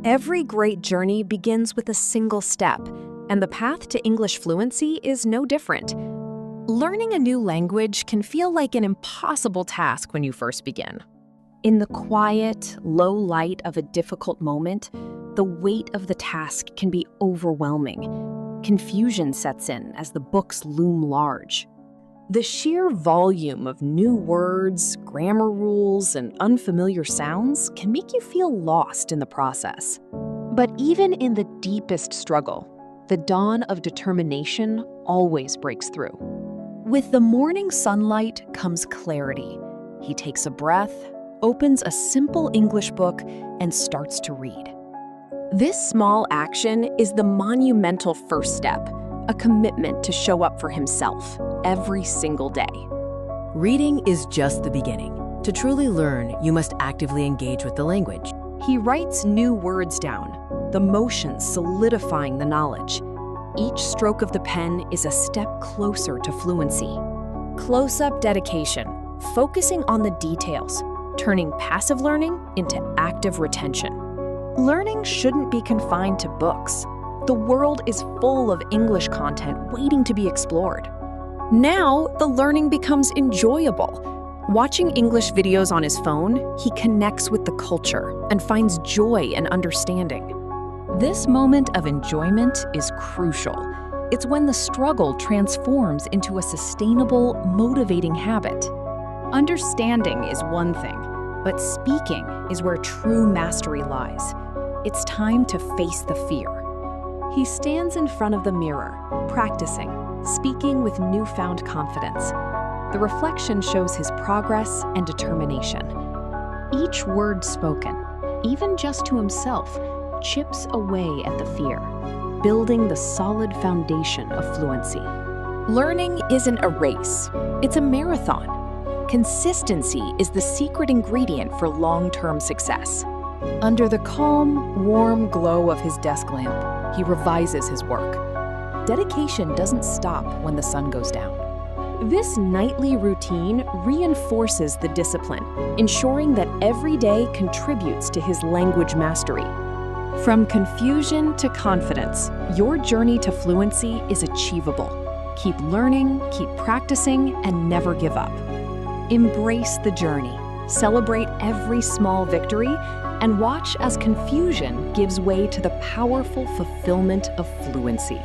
Every great journey begins with a single step, and the path to English fluency is no different. Learning a new language can feel like an impossible task when you first begin. In the quiet, low light of a difficult moment, the weight of the task can be overwhelming. Confusion sets in as the books loom large. The sheer volume of new words, grammar rules, and unfamiliar sounds can make you feel lost in the process. But even in the deepest struggle, the dawn of determination always breaks through. With the morning sunlight comes clarity. He takes a breath, opens a simple English book, and starts to read. This small action is the monumental first step, a commitment to show up for himself every single day. Reading is just the beginning. To truly learn, you must actively engage with the language. He writes new words down, the motions solidifying the knowledge. Each stroke of the pen is a step closer to fluency. Close-up dedication, focusing on the details, turning passive learning into active retention. Learning shouldn't be confined to books. The world is full of English content waiting to be explored. Now, the learning becomes enjoyable. Watching English videos on his phone, he connects with the culture and finds joy and understanding. This moment of enjoyment is crucial. It's when the struggle transforms into a sustainable, motivating habit. Understanding is one thing, but speaking is where true mastery lies. It's time to face the fear. He stands in front of the mirror, practicing, speaking with newfound confidence. The reflection shows his progress and determination. Each word spoken, even just to himself, chips away at the fear, building the solid foundation of fluency. Learning isn't a race, it's a marathon. Consistency is the secret ingredient for long-term success. Under the calm, warm glow of his desk lamp, he revises his work. Dedication doesn't stop when the sun goes down. This nightly routine reinforces the discipline, ensuring that every day contributes to his language mastery. From confusion to confidence, your journey to fluency is achievable. Keep learning, keep practicing, and never give up. Embrace the journey, celebrate every small victory, and watch as confusion gives way to the powerful fulfillment of fluency.